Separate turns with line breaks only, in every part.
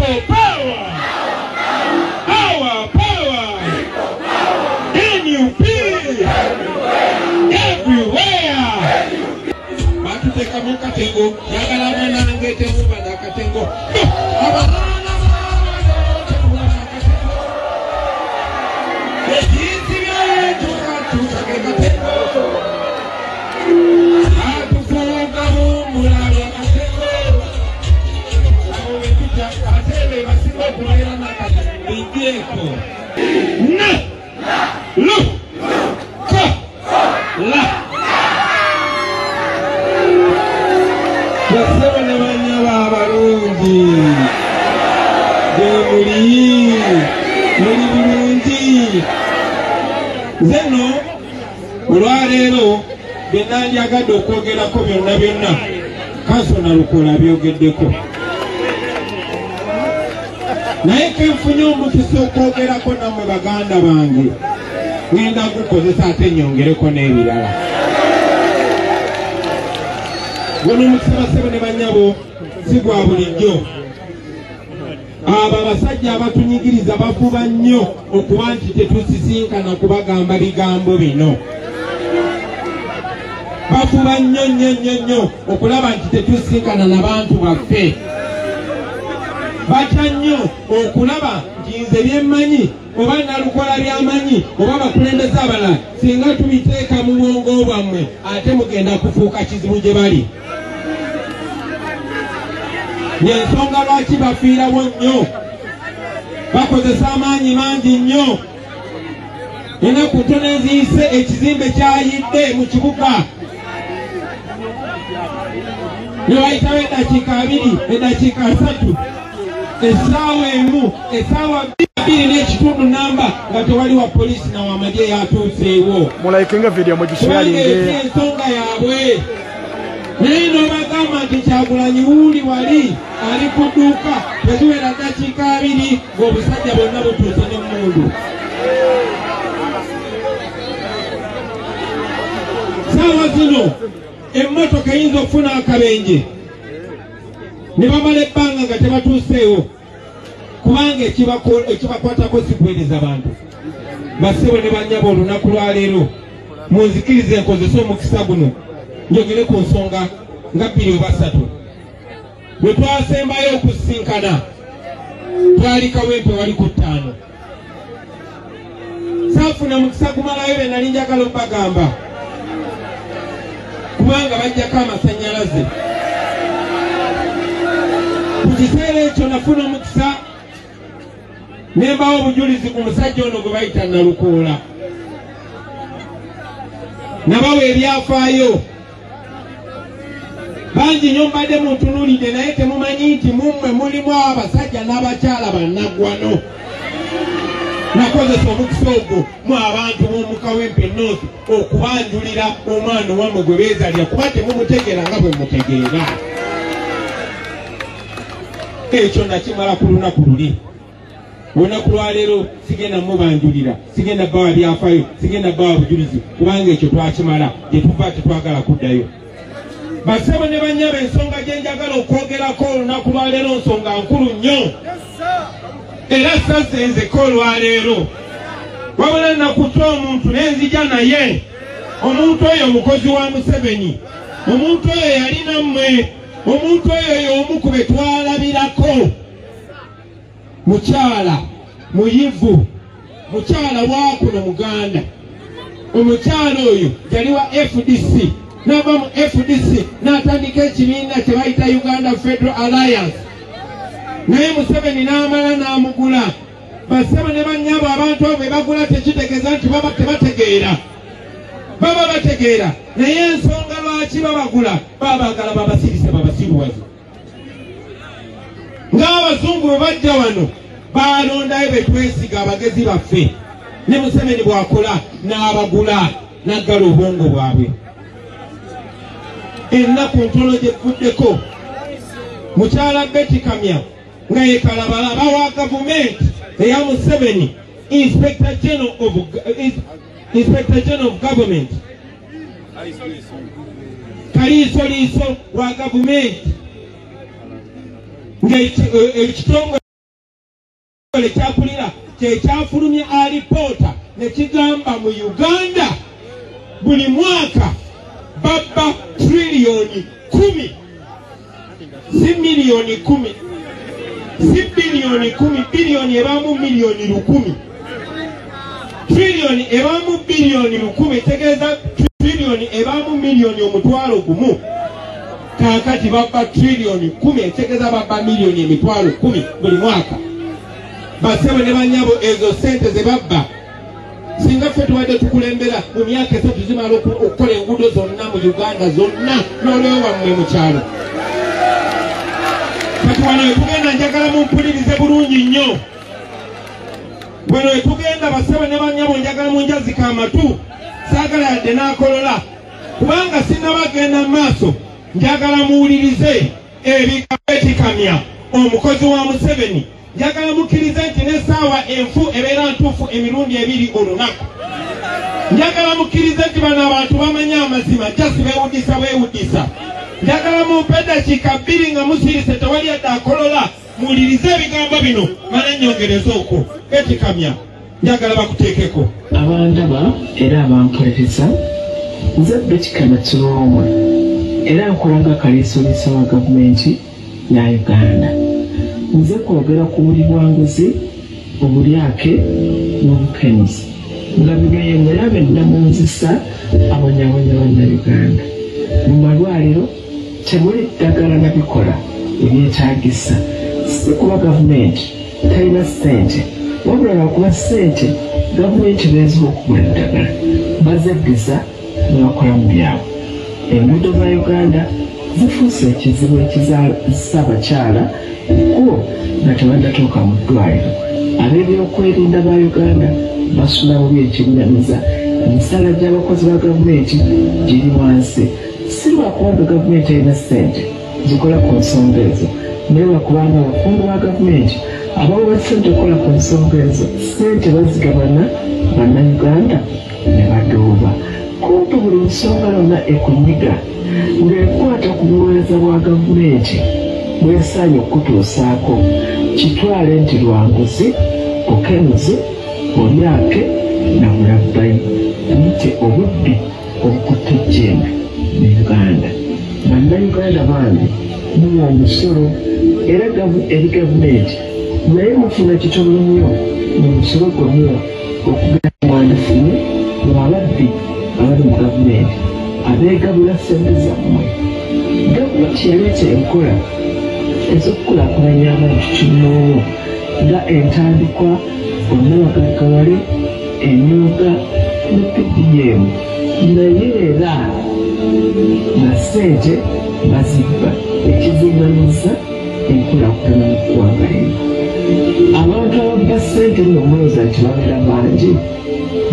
People power. Our power. NUP. Everywhere. Batuteka mu katengo. Yagala bana ngete mu bana katengo. Zeno olwaleero byenandyagadde okwogerako byonna byonna kansona Lukola byogeddeko, naye kenfunye omukisa okwogerako nammwe baganda bange ngenda gukozesa ate nyongereko n'ebirala. Guno omukisa basebo ne bannyabo si gwa bulijjo. Abo abasajja abatunyigiriza bafuba nnyo okuba nti tetusisinkana kubagamba bigambo bino. Bafuba nnyo okulaba nti tetusisinkana n'abantu baffe. Batya nnyo okulaba nti nze byemmanyi oba Nalukola byamanyi oba bakulembeze abalala singa tubiteeka mu bwongo bwammwe ate mugenda kufuuka kizibu gye bali. Yensonga lwaki bafiirawo nnyo, bakozesa amaanyi mangi nnyo. Ennaku ntono eziyise ekizimbe kyayidde mu kibuga ne wayitawo eddakiika 2 eddakiika 3 essaawa emu essaawa 2 n'ekitundu namba nga tewali wa poliisi na wamagye yatuuseewo.
Mulaikinga video mugisharinge
ensonga yaabwe. Naye n'obagamba nti Kyagulanyi wuuli wali ali ku dduuka teziwera ddakiika 2 ng'obusajja bonna butuuse n'emmundu. Saawa zino emmotoka eyinza okufuna akabenje ne bamala ebbanga nga tebatuuseewo kubanga ekibakwatako si kuweereza bantu. Bassebo ne bannyabo olunaku lwaleero munzikirize nkozese omukisa guno njogere ku nsonga nga 2 oba 3. Bwe twasembayo okusinkana twali Kawempe wali ku 5. Saafuna mukisa gumalayo be nali njagala okubagamba kubanga bajjako amasannyalaze. Ku kiseera ekyo nafuna omukisa nembawo obujulizi ku musajja ono gwe bayita Nalukola. Nabawa ebyafaayo bangi nnyo mbadde muntunuulidde naye temumanyi nti mummwe mulimu abasajja n'abakyala bannaggwano. Nakozesa omukisa ogwo mu abantu b'omu Kawempe North okubanjulira omwana wammwe gwe beezalira kuba temumutegeera nga bwe mutegeera. Ekyo nakimala ku lunaku luli. Olunaku lwaleero sigenda mubanjulira, sigenda bawa byafaayo, sigenda bawa bujulizi kubanga ekyo twakimala gye tuva tetwagala kuddayo. Bassebo ne bannyabo ensonga gye njagala okwogerako olunaku lwaleero nsonga nkulu nnyo. Era sasenzeko olwaleero wabula nakutwa omuntu nenzija naye. Omuntu oyo mukozi wa Museveni, omuntu oyo yalina mmwe, omuntu oyo y'omu ku be twalabirako. Mukyala muyivu, mukyala wakuno Muganda. Omukyala oyo yali wa FDC n'ava mu FDC n'atandika ekibiina kye bayita Uganda Federal Alliance. Naye Museveni n'amala n'amugula. Bassebo ne bannyabo abantu abo be bagula tekitegeeza nti baba tebategeera. Baba bategeera naye ensonga lwaki babagula babaagala babasirise babasiruwaze. Ng'abazungu bwe bajja wano balondayo be twesiga abagezi baffe. Ne Museveni bw'akola n'abagula n'aggala obwongo bwabwe. Ennaku ntono gye vuddeko mukyala Betty Kamya nga ye Kalabalaba wa gavumenti eya Museveni, Inspector General of Government Kaliisoliiso wa gavumenti nga ekitongole kyakulira kyekyafulumya alipoota ne kigamba mu Uganda buli mwaka babba trillioni 10 si milioni 10 si bilioni 10 bilioni ebamu milioni 10 trillioni ebamu bilioni 10 tegeeza trillioni ebamu milioni omutwalo gumu kakati babba trillioni 10 tegeeza babba milioni emitwalo 10 buli mwaka basebe ne banyabo ezo sente ze babba singa ffe tubadde tukulembera mu myaka 3 zimala okukola enguudo zonna mu Uganda zonna n'olwewo wammwe mu kyalo kati wano wetugenda njagala mumpulirize bulungi nnyo wano wetugenda basebe ne banyabo njagala munjazika amatu saagala yadde n'akolola kubanga sinnabagenda mu maaso njagala muwulirize ebigambo ekikamya omukozi wa Museveni njagala mukkirize nti n'essaawa enfu ebeera ntuufu emirundi 2 olunaku njagala mukkirize nti bano abantu bamanya amazima jasi beewudisa njagala mumpe eddakiika 2 nga musirise tewali yadde akolola muwulirize ebigambo bino mala nnyongereza okwo ekikamya njagala bakuteekeko
abandaba era abampulereza nze Betikama Kiromwe era nkolanga kaliisoliisa wa gavumenti ya Uganda nze kwogera ku buli bwanguzi obulyake n'obukenuzi nga bino yemulabe nnamunzisa abanyawonya bannayuganda mu malwaliro temuli ddagala nabikola ebyetaagisa si kuba gavumenti talina ssente wabula lwakuba ssente gavumenti beeziwa okugula eddagala bazegeza ne bakola mu byabwe enguudo za Uganda zifuuse ekizibu ekizisa abakyala kubo nga tebannatuuka mu ddwaliro ab'ebyokwerinda ba Uganda basula bubi ekibunyamiza emisaala gy'abakozi ba gavumenti giri wansi si lwakubanga gavumenti erina ssente zikola ku nsonga ezo naye lwakubanga abakungu ba gavumenti abawa ssente okukola ku nsonga ezo ssente bazigabana bannayuganda ne badooba kumpi buli nsonga yonna ekunyiga ng'ekwata ku buweereza bwa gavumenti bwesaanye okutuusaako kitwale nti lwanguzi bukenuzi bulyake na bulabbayi nti obubbi obukutte ejjembe mu Uganda bannayuganda bangi muwa omusolo era eri gavumenti naye mufuna kitono nnyo mu musolo gwemuwa okugenda mwandifune mwababbi abali mu gavumenti abeegabula ssente zammwe gavumenti yaleeta enkola ez'okukulaakulanya abantu kinoomu nga entandikwa onnabagaggawale emyuga ne PDM naye era nga ssente bazibba ekizinganiza enkulaakulana mu ggwanga lino abantu ababba ssente nno mulowooza nti babeera bangi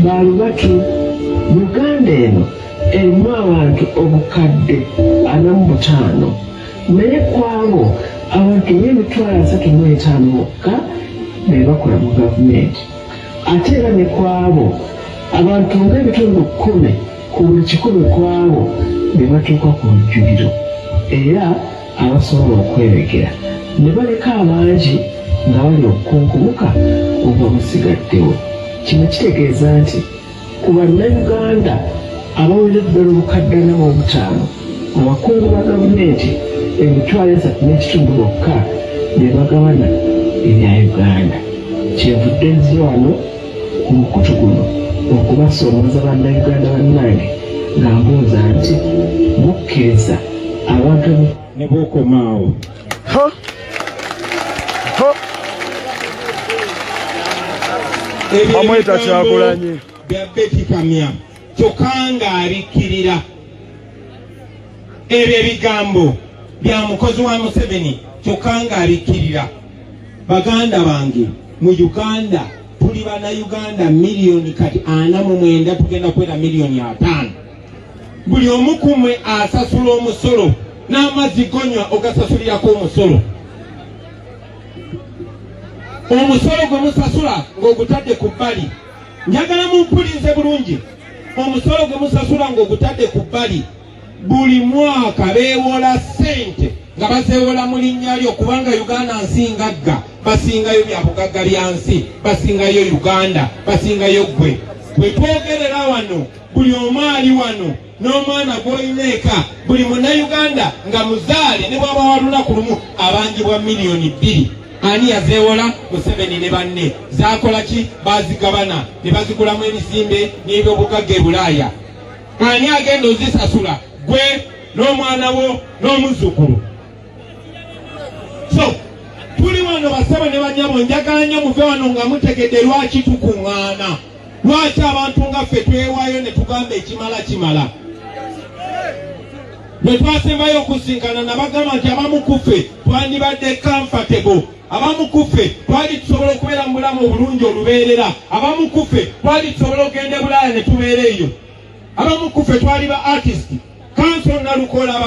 baalubatu Uganda eno erimu abantu obukadde 45 naye kwabo abantu ng'emitwalo 35 bokka be bakola mu gavumenti ate era ne kwabo abantu ng'ebitundu 10 ku buli 100 kwabo be batuuka ku lujjuliro era abasobola okwebegera ne baleka abangi nga bali okukunkumuka oba busigaddewo kino kitegeeza nti ku bannayuganda abawulira eddala obukadde 45 abakungu ba gavumenti emitwalo 3.5 bokka be bagabana ebya Uganda kyevudde nzi wano ku mukutu guno okubasoomooza bannayuganda bannange nga mbuuza nti mukkiriza abantu
ne bookomaawo
bamweta Kyagulanyi
bya Betikama kyokka ng'abikkirira ebyo ebigambo bya mukozi wa Museveni kyokka ng'abikkirira baganda bange mu Uganda tuli bannayuganda miliyoni kati 49 tugenda kwera miliyoni 5 buli omu ku mmwe asasula omusolo n'amazzi gonywa ogasasulirako omusolo omusolo gwe musasula ng'ogutadde ku bbali njagala mumpulirize bulungi omusolo gwe musasula ng'ogutadde ku bbali buli mwaka beewola ssente nga baseewola mu linnya lyo kubanga Uganda nsingagga basingayo bya bugagga bya nsi basingayo Uganda basingayo gwe bwe twogerera wano buli omu ali wano n'omwana gw'olina eka buli munnayuganda nga muzaale ne bw'aba walunaku lumu abangibwa miliyoni 2 ani yazeewola Museveni ne banne zaakola ki bazigabana ne bazigulamu ebisimbe n'ebyobugagga e Bulaaya ani agenda ozisasula gwe n'omwana wo n'omuzzukulu so tuli wano basaba ne banyabo njagala nnyo muve wano nga mutegedde lwaki tukuŋŋaana lwaki abantu nga ffe twewaayo ne tugamba ekimala bwe twasembayo okusinkana nabagamba nti abamu ku ffe twandibadde comfortable abamu ku ffe twali tusobola okubeera mu bulamu obulungi olubeerera abamu ku ffe twali tusobola okugenda e Bulaaya ne tubeera eyo abamu ku ffe twali ba artist kanso nalukola